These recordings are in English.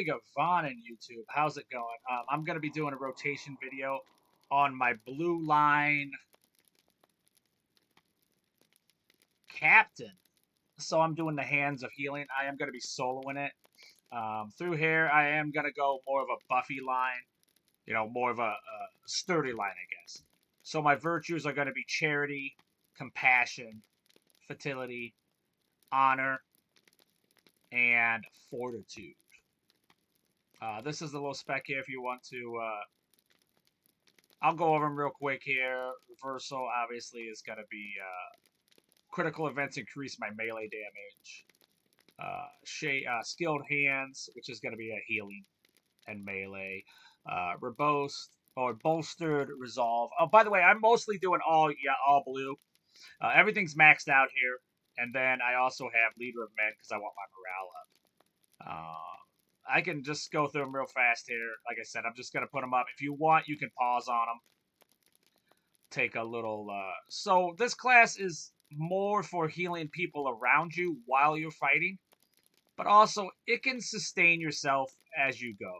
Omega Vaughn in YouTube. How's it going? I'm going to be doing a rotation video on my blue line captain. So I'm doing the Hands of Healing. I am going to be soloing it. Through here, I am going to go more of a buffy line, more of a sturdy line, I guess. So my virtues are going to be charity, compassion, fertility, honor, and fortitude. This is the little spec here if you want to. I'll go over them real quick here. Reversal, obviously, is going to be critical events increase my melee damage. Skilled Hands, which is going to be a healing and melee. Robust or Bolstered Resolve. Oh, by the way, I'm mostly doing all blue. Everything's maxed out here. And then I also have Leader of Men because I want my morale up. I can just go through them real fast here. Like I said, I'm just going to put them up. If you want, you can pause on them. Take a little... So this class is more for healing people around you while you're fighting. But also, it can sustain yourself as you go.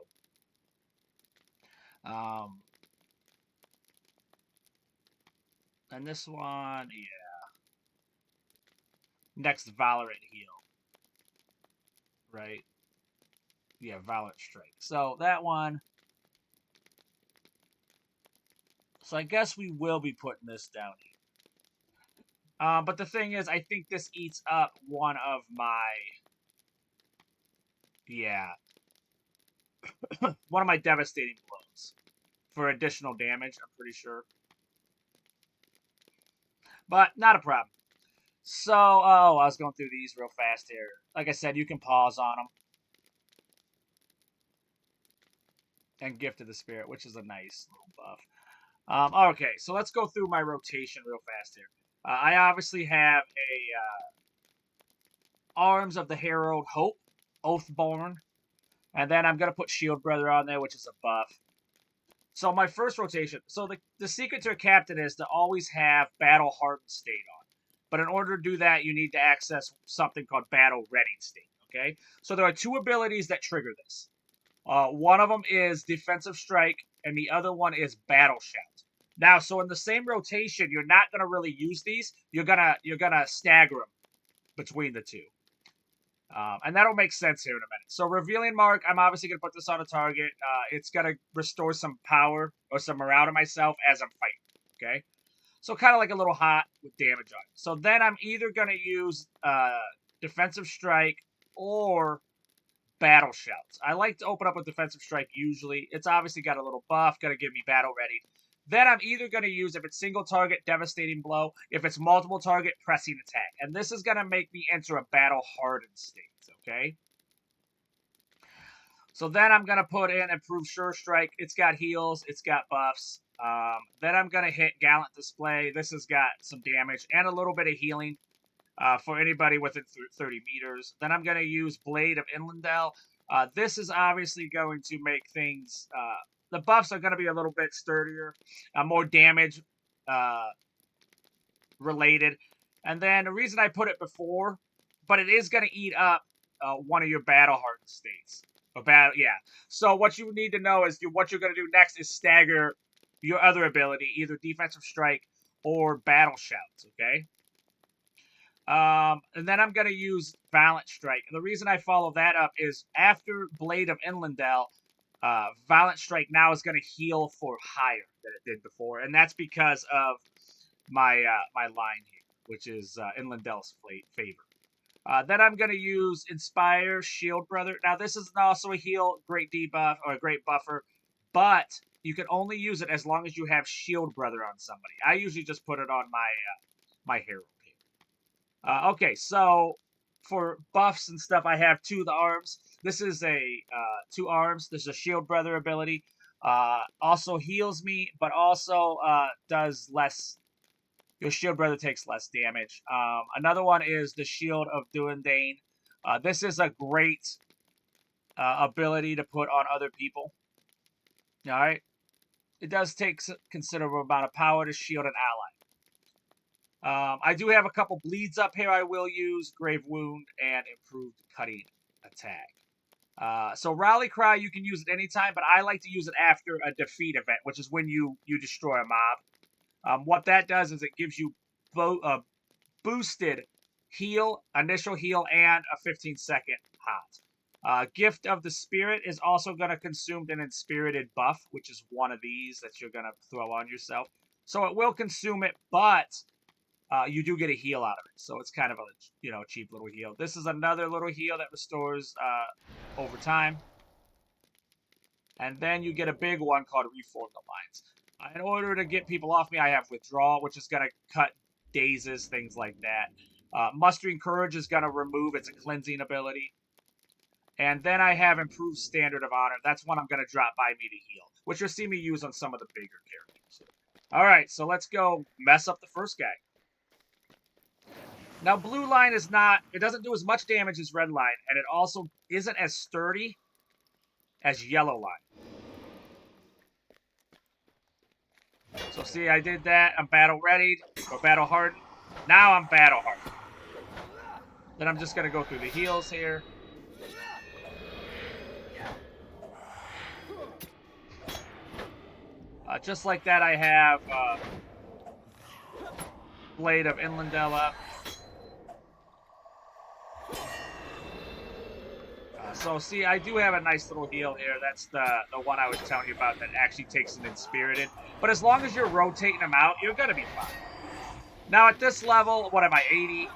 And this one, yeah. Next, Valorant Heal. Right? Yeah, Valorant Strike. So, that one... So, I guess we will be putting this down here. But the thing is, I think this eats up one of my... Yeah. One of my devastating blows. For additional damage, I'm pretty sure. But, not a problem. So, I was going through these real fast here. Like I said, you can pause on them. And Gift of the Spirit, which is a nice little buff. Okay, so let's go through my rotation real fast here. I obviously have a Arms of the Herald Hope, Oathborn. And then I'm going to put Shield Brother on there, which is a buff. So my first rotation. So the secret to a captain is to always have Battle Hardened State on. But in order to do that, you need to access something called Battle Ready State. Okay? So there are two abilities that trigger this. One of them is Defensive Strike, and the other one is Battle Shout. Now, so in the same rotation, you're not going to really use these. You're gonna stagger them between the two. And that'll make sense here in a minute. So Revealing Mark, I'm obviously going to put this on a target. It's going to restore some power or some morale to myself as I'm fighting. Okay? So kind of like a little hot with damage on it. So then I'm either going to use Defensive Strike or Battle Shouts. I like to open up with Defensive Strike usually. It's obviously got a little buff, going to give me Battle Ready. Then I'm either going to use, if it's single target, Devastating Blow. If it's multiple target, Pressing Attack. And this is going to make me enter a Battle Hardened state, okay? So then I'm going to put in Improved Sure Strike. It's got heals. It's got buffs. Then I'm going to hit Gallant Display. This has got some damage and a little bit of healing for anybody within 30 meters. Then I'm going to use Blade of Inlandell. This is obviously going to make things... the buffs are going to be a little bit sturdier, more damage related. And then the reason I put it before, but it is going to eat up one of your Battle Hardened states. So what you need to know is what you're going to do next is stagger your other ability, either Defensive Strike or Battle Shouts, okay? And then I'm going to use Valiant Strike. And the reason I follow that up is after Blade of Inlandell, Valiant Strike now is going to heal for higher than it did before, and that's because of my my line here, which is Inlandell's favor. Then I'm going to use Inspire Shield Brother. Now this is also a heal, great debuff or a great buffer, but you can only use it as long as you have Shield Brother on somebody. I usually just put it on my my Herald here. Okay, so for buffs and stuff, I have two of the arms. This is a 2 arms. This is a Shield Brother ability. Also heals me, but also does less. Your Shield Brother takes less damage. Another one is the Shield of Duendane. This is a great ability to put on other people. All right. It does take a considerable amount of power to shield an ally. I do have a couple bleeds up here I will use. Grave Wound and Improved Cutting Attack. So Rally Cry, you can use it anytime, but I like to use it after a defeat event, which is when you destroy a mob. What that does is it gives you boosted heal, initial heal, and a 15-second hot. Gift of the Spirit is also going to consume an Inspirited buff, which is one of these that you're going to throw on yourself. So it will consume it, but you do get a heal out of it. So it's kind of a cheap little heal. This is another little heal that restores over time. And then you get a big one called Reform the Lines. In order to get people off me, I have Withdrawal, which is going to cut dazes, things like that. Mustering Courage is going to remove its cleansing ability. And then I have Improved Standard of Honor. That's one I'm going to drop by me to heal, which you'll see me use on some of the bigger characters. All right, so let's go mess up the first guy. Now, Blue Line is not... It doesn't do as much damage as Red Line, and it also isn't as sturdy as Yellow Line. So, see, I did that. I'm battle-readied or battle-hardened. Now I'm battle-hardened. Then I'm just going to go through the heals here. Just like that, I have Blade of Inlandel up. So, see, I do have a nice little heal here. That's the one I was telling you about that actually takes an Inspirited. But as long as you're rotating him out, you're going to be fine. Now, at this level, what am I, 80?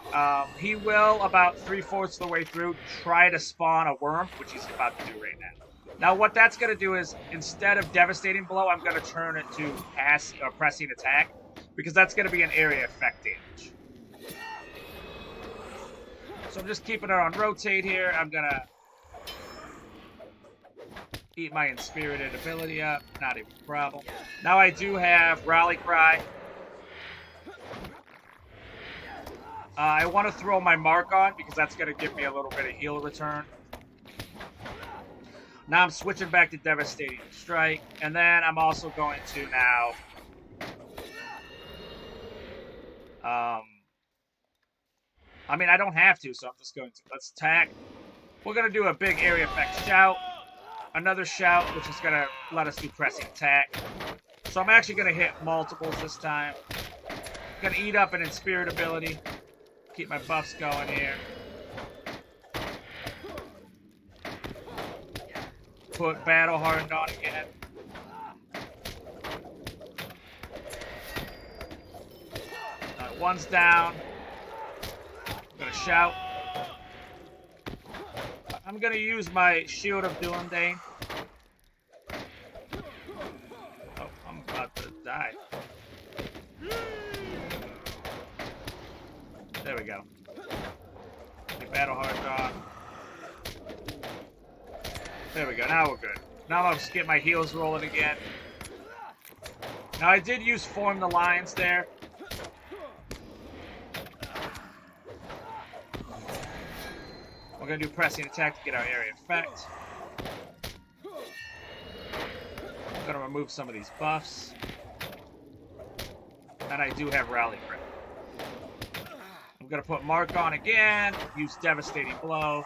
He will, about 3/4 of the way through, try to spawn a worm, which he's about to do right now. Now, what that's going to do is, instead of Devastating Blow, I'm going to turn it to Pressing Attack, because that's going to be an area effect damage. So I'm just keeping it on Rotate here. I'm going to eat my Inspirited ability up. Not even a problem. Now I do have Rally Cry. I want to throw my Mark on, because that's going to give me a little bit of heal return. Now I'm switching back to Devastating Strike, and then I'm also going to now I mean, I don't have to, so I'm just going to. Let's attack. We're going to do a big area effect shout. Another shout, which is going to let us do Pressing Attack. So I'm actually going to hit multiples this time. I'm going to eat up an Inspirit ability. Keep my buffs going here. Put Battle Hardened on again. Alright, one's down. I'm gonna shout. I'm gonna use my Shield of Dulandane. Oh, I'm about to die. There we go. Get Battle Hardened on. There we go, now we're good. Now I'll just get my heals rolling again. Now I did use Form the Lines there. We're going to do Pressing Attack to get our area effect. I'm going to remove some of these buffs. And I do have Rally Cry. I'm going to put Mark on again. Use Devastating Blow.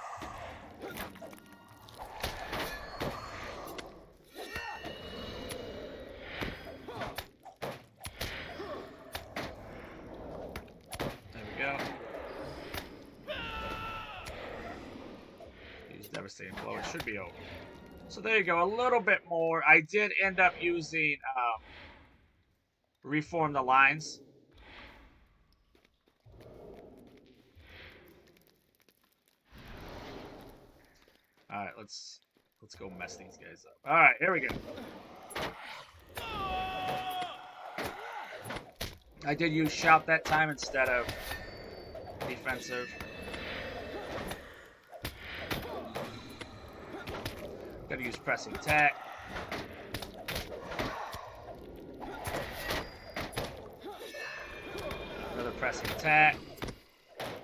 Devastating Blow. It should be over. So there you go. A little bit more. I did end up using Reform the Lines. All right, let's go mess these guys up. All right, here we go. I did use Shout that time instead of Defensive. Gonna use Pressing Attack. Another Pressing Attack.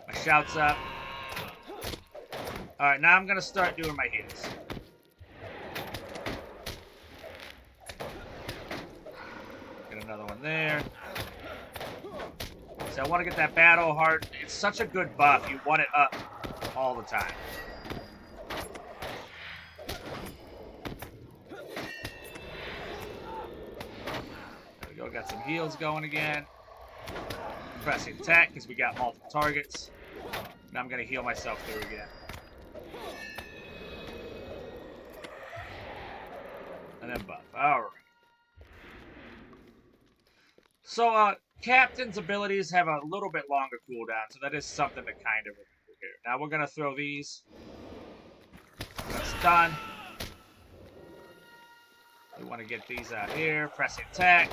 My Shout's up. Alright, now I'm gonna start doing my heals. Get another one there. So I want to get that Battle Heart. It's such a good buff. You want it up all the time. got some heals going again. Pressing attack because we got multiple targets. Now I'm going to heal myself through again. And then buff. Alright. So, Captain's abilities have a little bit longer cooldown, so that is something to kind of remember here. Now we're going to throw these. That's done. We want to get these out here. Pressing attack.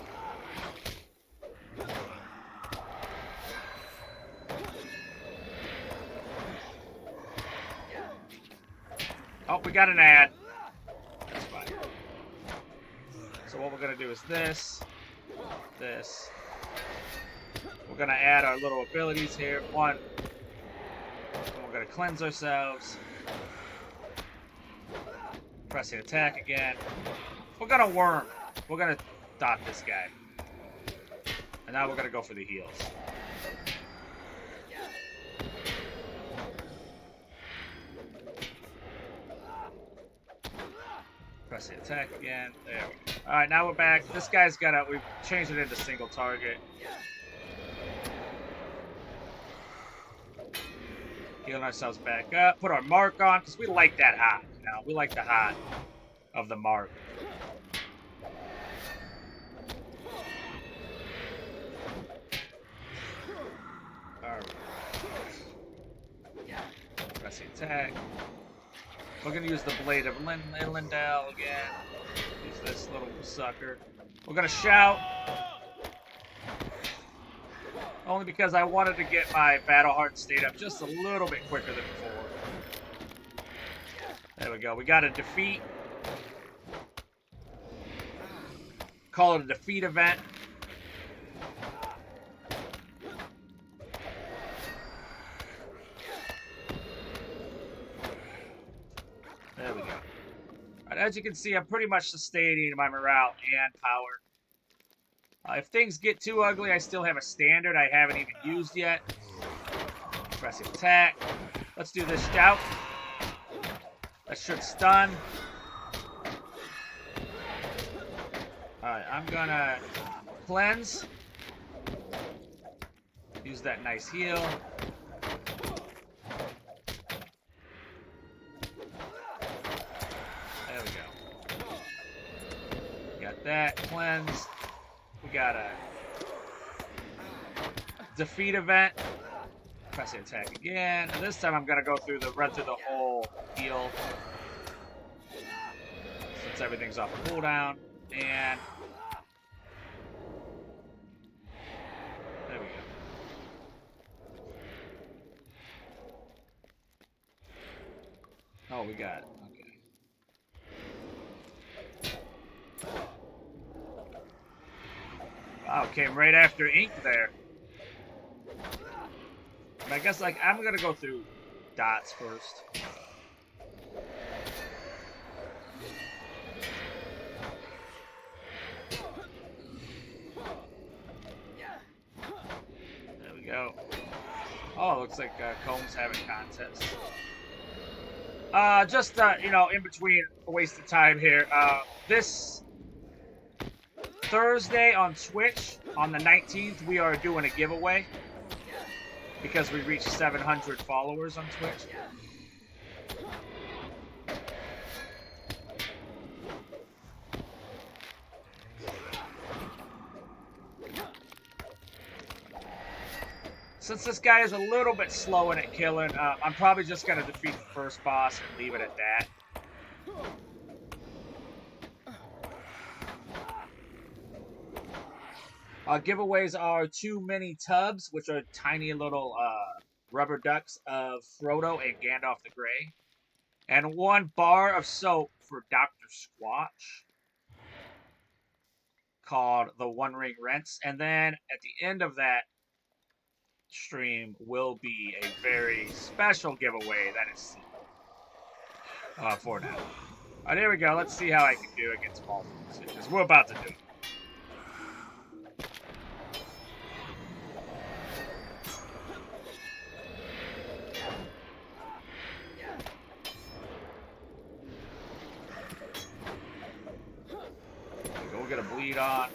Oh, we got an ad. That's fine. So what we're going to do is this. This. We're going to add our little abilities here. One. And we're going to cleanse ourselves. Pressing attack again. We're going to worm. We're going to dot this guy. And now we're going to go for the heals. Pressing attack again. There we go. Alright, now we're back. This guy's got a... We've changed it into single target. Healing ourselves back up. Put our mark on, because we like that hot. You know, we like the hot of the mark. Alright. Pressing attack. We're going to use the Blade of Lindell again. Use this little sucker. We're going to shout. Only because I wanted to get my Battle Heart state up just a little bit quicker than before. There we go. We got a defeat. Call it a defeat event. There we go. Right, as you can see, I'm pretty much sustaining my morale and power. If things get too ugly, I still have a standard I haven't even used yet. Pressing attack. Let's do this shout. That should stun. Alright, I'm gonna cleanse. Use that nice heal. There we go. Got that cleansed. We got a defeat event. Pressing attack again. And this time I'm gonna go through run through the whole heal. Since everything's off the cooldown. And there we go. Oh, we got it. Okay. Wow, came right after ink there. I guess, like, I'm gonna go through dots first. There we go. Oh, looks like Combs having contests. Just, you know, in between a waste of time here. This Thursday on Twitch, on the 19th, we are doing a giveaway. Because we reached 700 followers on Twitch. Since this guy is a little bit slow in at killing, I'm probably just going to defeat the first boss and leave it at that. Giveaways are 2 mini tubs, which are tiny little rubber ducks of Frodo and Gandalf the Grey. And 1 bar of soap for Dr. Squatch, called the One Ring Rinse. And then at the end of that stream will be a very special giveaway that is for now. Alright, here we go. Let's see how I can do against multiple because we're about to do it. We'll get a bleed on.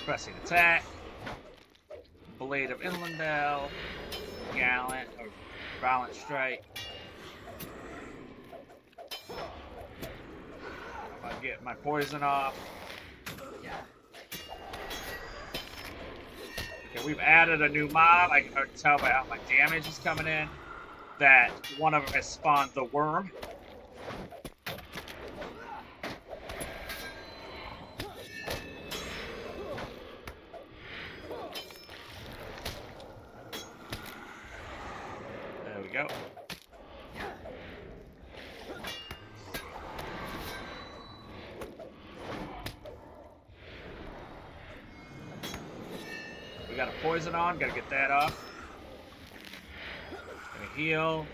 Pressing attack. Blade of Inlandale. Gallant or Violent Strike. I get my poison off. Okay, we've added a new mob. I can tell by how my damage is coming in that one of them has spawned the worm. There we go. We got a poison on, gotta get that off. Gonna heal.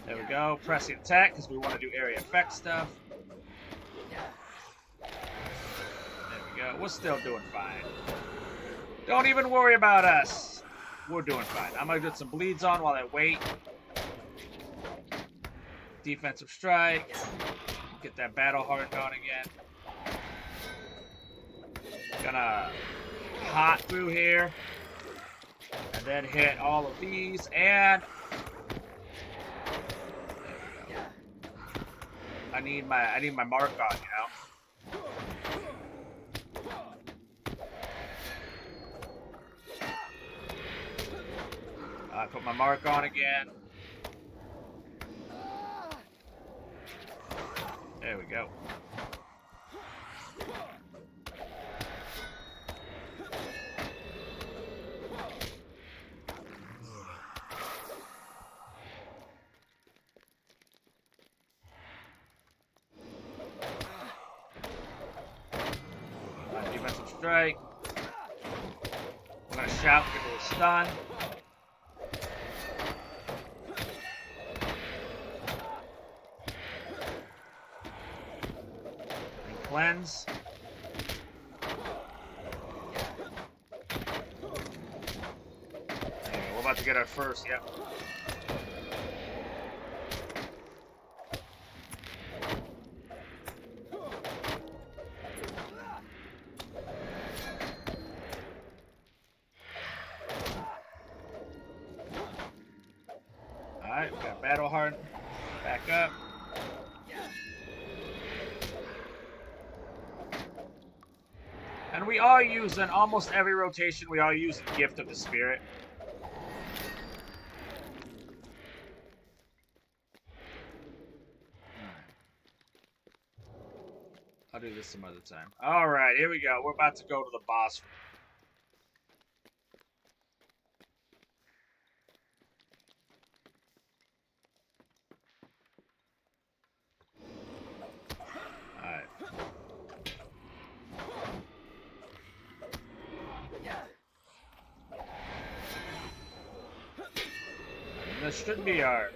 There we go. Pressing attack because we want to do area effect stuff. There we go. We're still doing fine. Don't even worry about us. We're doing fine. I'm gonna get some bleeds on while I wait. Defensive strike. Get that battle hardened on again. Gonna hot through here. And then hit all of these and I need my mark on, you know. I put my mark on again. There we go. Defensive strike. I'm gonna shout and give it a stun. And cleanse. Anyway, we're about to get our first, yep. Alright, we got battle hardened. Back up. And we are using, almost every rotation, we are using Gift of the Spirit. I'll do this some other time. Alright, here we go. We're about to go to the boss room. This should be our...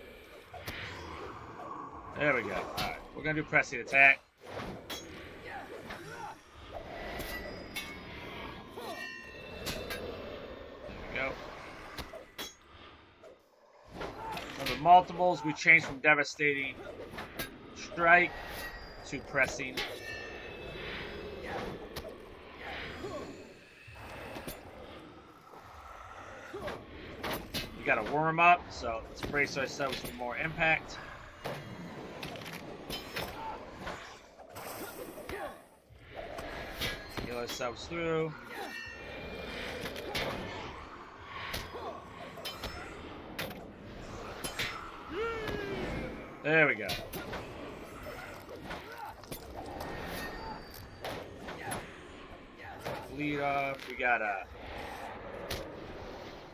There we go. Alright, we're gonna do pressing attack. There we go. For the multiples, we changed from devastating strike to pressing. We got a worm up, so let's brace ourselves for more impact. Heal ourselves through. There we go. Bleed off. We got a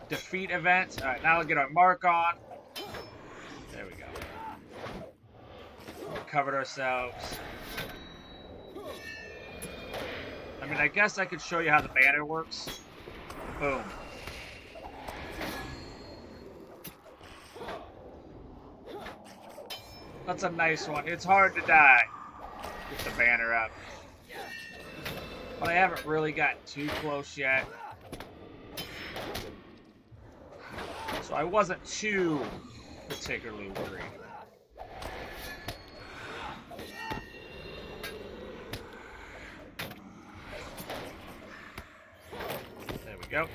defeat event. Alright, now we'll get our mark on. There we go. We covered ourselves. I mean, I guess I could show you how the banner works. Boom. That's a nice one. It's hard to die with the banner up. But I haven't really gotten too close yet. So I wasn't too particularly worried. we go.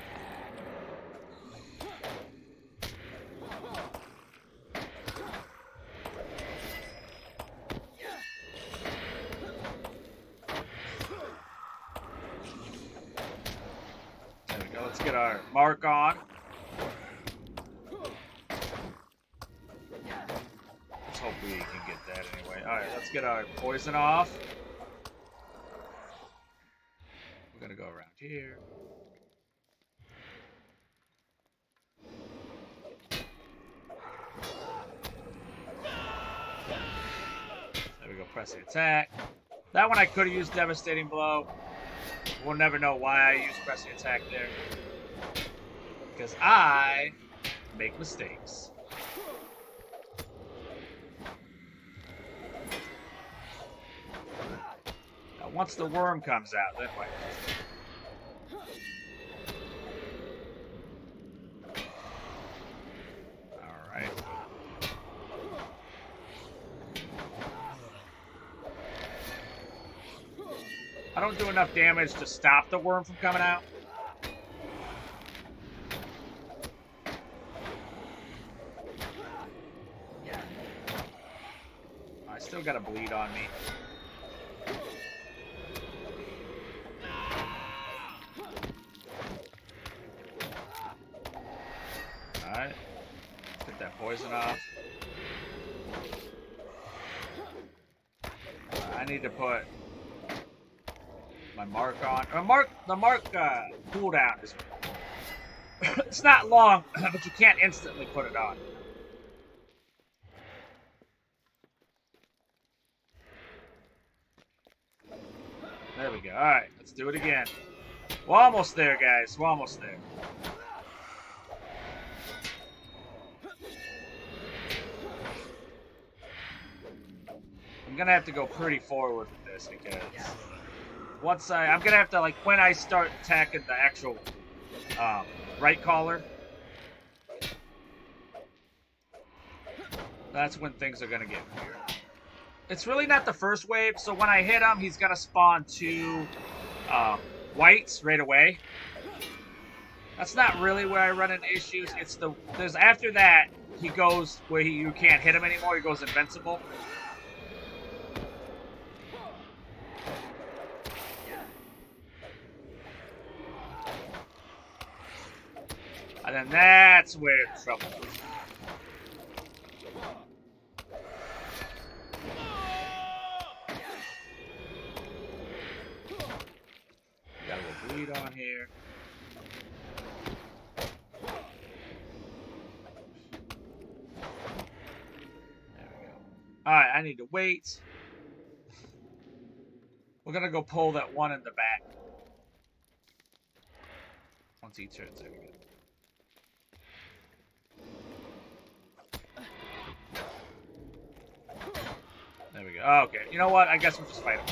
There we go. Let's get our mark on. Let's hope we can get that anyway. Alright, let's get our poison off. We're gonna go around here. There we go, press the attack. That one I could have used Devastating Blow. We'll never know why I used press the attack there. Because I make mistakes. Now, once the worm comes out, then what? Alright. I don't do enough damage to stop the worm from coming out. I still got a bleed on me. Alright. Get that poison off. I need to put my mark on. The mark cooldown is it's not long, but you can't instantly put it on. There we go. Alright, let's do it again. We're almost there, guys. We're almost there. I'm gonna have to go pretty forward with this because once I'm gonna have to, like, when I start attacking the actual right collar, that's when things are gonna get weird. It's really not the first wave, so when I hit him, he's gonna spawn 2 whites right away. That's not really where I run into issues. It's there's after that he goes where you can't hit him anymore. He goes invincible. And then that's where the trouble is. Got a little bleed on here. There we go. Alright, I need to wait. We're gonna go pull that one in the back. Once he turns, there we go. There we go. Oh, okay. You know what? I guess we'll just fight him.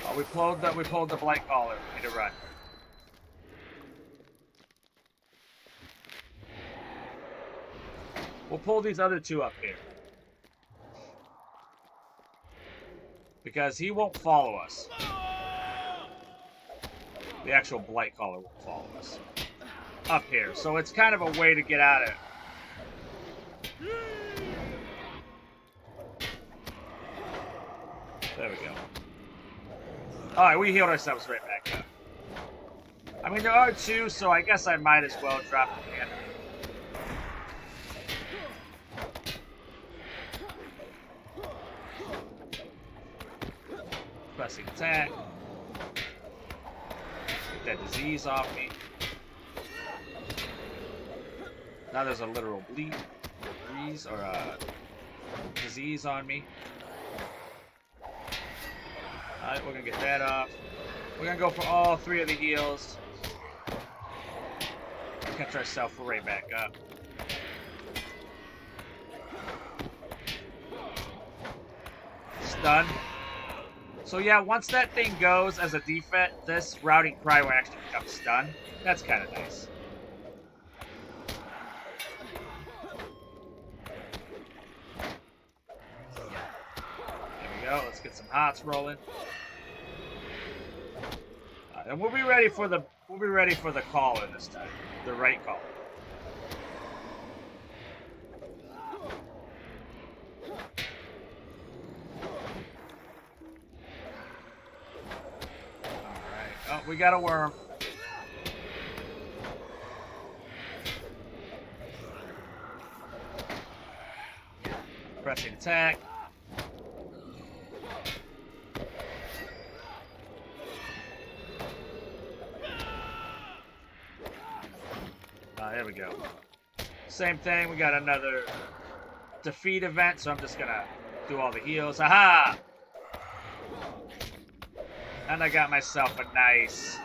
Oh, we pulled the blight collar. We need to run. We'll pull these other 2 up here. Because he won't follow us. The actual blight collar won't follow us. Up here. So it's kind of a way to get out of it. There we go. Alright, we healed ourselves right back up. I mean, there are 2, so I guess I might as well drop the hand. Pressing attack. Get that disease off me. Now there's a literal disease on me. Alright, we're gonna get that off. We're gonna go for all 3 of the heals. Catch ourselves right back up. Stun. So yeah, once that thing goes as a defense, this routing cry will actually become stun. That's kind of nice. Get some hots rolling. And we'll be ready for the caller this time. The right caller. Alright. Oh, we got a worm. Pressing attack. There we go. Same thing. We got another defeat event, so I'm just gonna do all the heals. Aha! And I got myself a nice...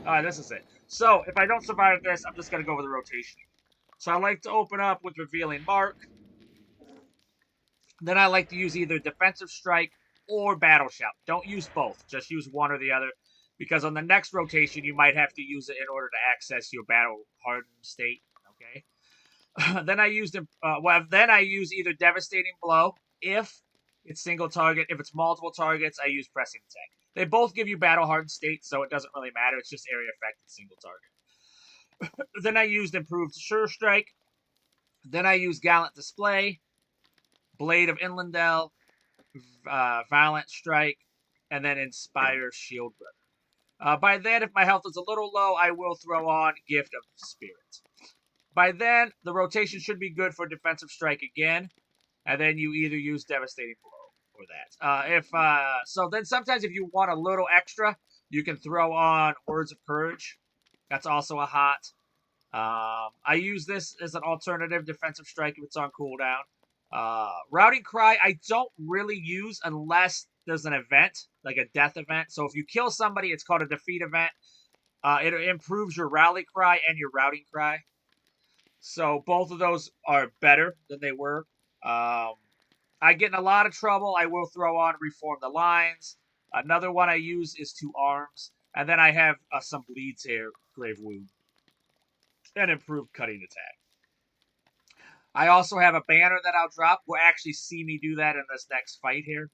Alright, this is it. So, if I don't survive this, I'm just gonna go with the rotation. So I like to open up with Revealing Mark. Then I like to use either Defensive Strike or Battle Shout. Don't use both. Just use one or the other. Because on the next rotation, you might have to use it in order to access your Battle Hardened state. Okay? Then I use either Devastating Blow if it's single target. If it's multiple targets, I use Pressing Attack. They both give you Battle Hardened state, so it doesn't really matter. It's just area effect and single target. Then I used Improved Sure Strike. Then I use Gallant Display, Blade of Inlandel, Violent Strike, and then Inspire Shield Brother. By then, if my health is a little low, I will throw on Gift of Spirit. By then, the rotation should be good for Defensive Strike again, and then you either use Devastating Blow or that. So then sometimes if you want a little extra, you can throw on Words of Courage. That's also a hot. I use this as an alternative Defensive Strike if it's on cooldown. Routing Cry, I don't really use unless there's an event, like a death event. So if you kill somebody, it's called a defeat event. It improves your Rally Cry and your Routing Cry. So both of those are better than they were. I get in a lot of trouble. I will throw on Reform the Lines. Another one I use is 2 Arms. And then I have some Bleeds here, Grave Wound. And Improved Cutting Attack. I also have a banner that I'll drop. We'll actually see me do that in this next fight here.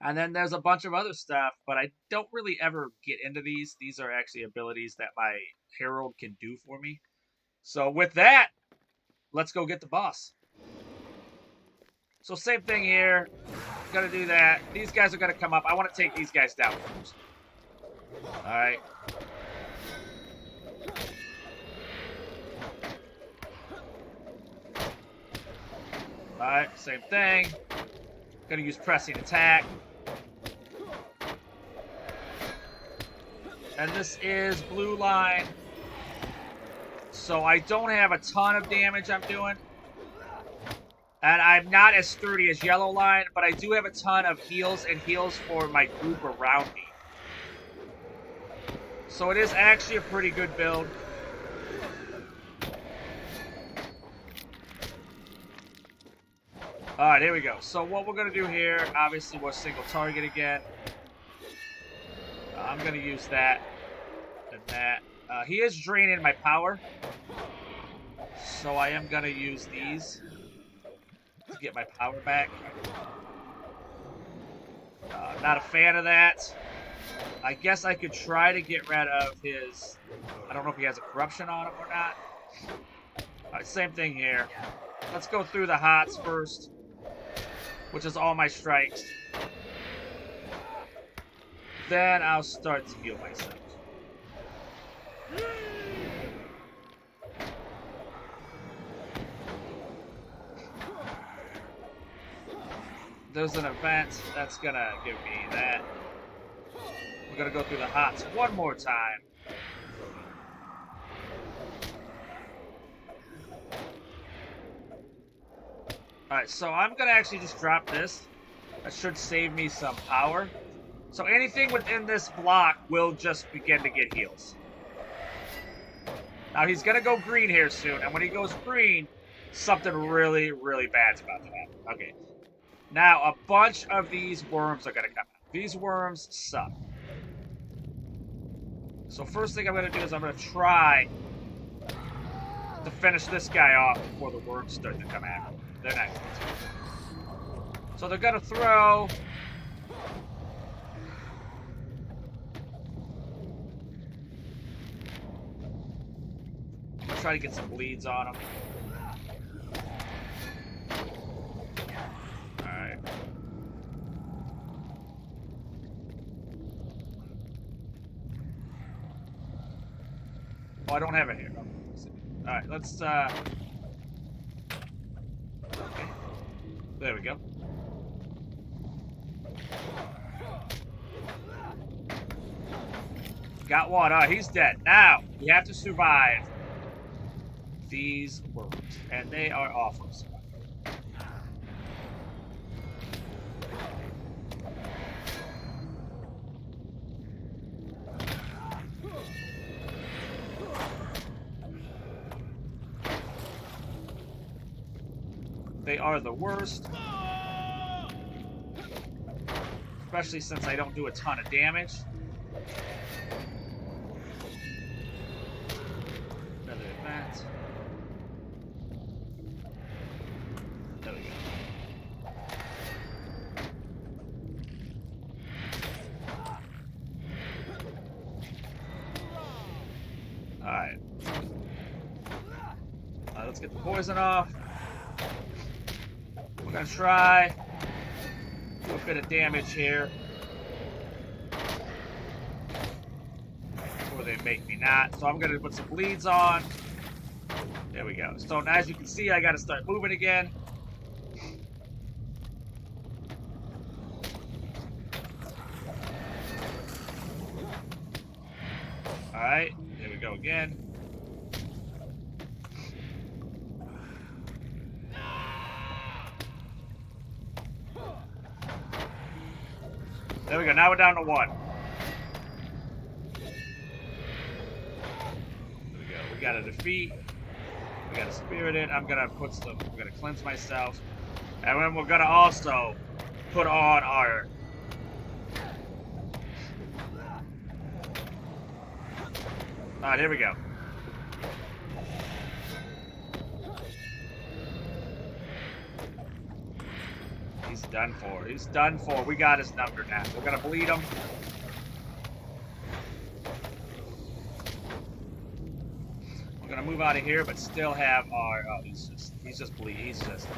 And then there's a bunch of other stuff, but I don't really ever get into these. These are actually abilities that my Herald can do for me. So with that, let's go get the boss. So same thing here. Gonna do that. These guys are gonna come up. I want to take these guys down first. Alright. Alright, same thing. Gonna use Pressing Attack. And this is Blue Line. So I don't have a ton of damage I'm doing. And I'm not as sturdy as Yellow Line, but I do have a ton of heals and heals for my group around me. So it is actually a pretty good build. Alright, here we go. So what we're going to do here, obviously we're single target again. I'm going to use that and that. He is draining my power. So I am going to use these to get my power back. Not a fan of that. I guess I could try to get rid of his... I don't know if he has a corruption on him or not. Alright, same thing here. Let's go through the hots first, which is all my strikes. Then I'll start to heal myself. There's an event that's gonna give me that. We're gonna go through the hots one more time. Alright, so I'm gonna actually just drop this. That should save me some power. So anything within this block will just begin to get heals. Now he's gonna go green here soon, and when he goes green, something really, really bad's about to happen. Okay. Now, a bunch of these worms are gonna come out. These worms suck. So first thing I'm gonna do is I'm gonna try to finish this guy off before the worms start to come after me. They're not going to. So they're going to throw. Try to get some bleeds on them. Alright. Oh, I don't have it here. Alright, let's, okay. There we go. Got one. Oh, he's dead. Now, we have to survive these worms. And they are awful. They are the worst. Especially since I don't do a ton of damage. Another event. There we go. Alright. Let's get the poison off. We're gonna try do a bit of damage here before they make me not. So I'm gonna put some bleeds on. There we go. So now, as you can see, I gotta start moving again. Alright, there we go again. There we go. Now we're down to one. There we go. We got a defeat. We got a spirited. I'm gonna put some. We're gonna cleanse myself, and then we're gonna also put on our. All right, here we go. He's done for. He's done for. We got his number now. We're gonna bleed him. We're gonna move out of here, but still have our. Oh, he's just bleeding. He's just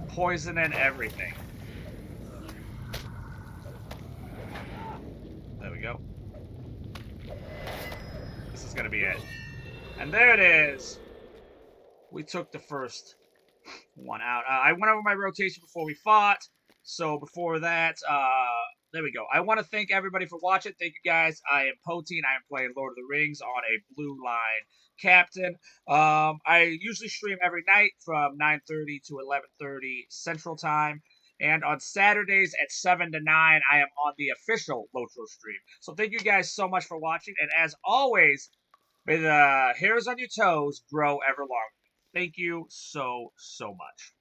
poisoning everything. There we go. This is gonna be it. And there it is. We took the first one out. I went over my rotation before we fought. So before that, there we go. I want to thank everybody for watching. Thank you guys. I am Poteen. I am playing Lord of the Rings on a blue line captain. I usually stream every night from 9:30 to 11:30 Central Time. And on Saturdays at 7 to 9, I am on the official LOTRO stream. So thank you guys so much for watching. And as always, may the hairs on your toes grow ever longer. Thank you so, so much.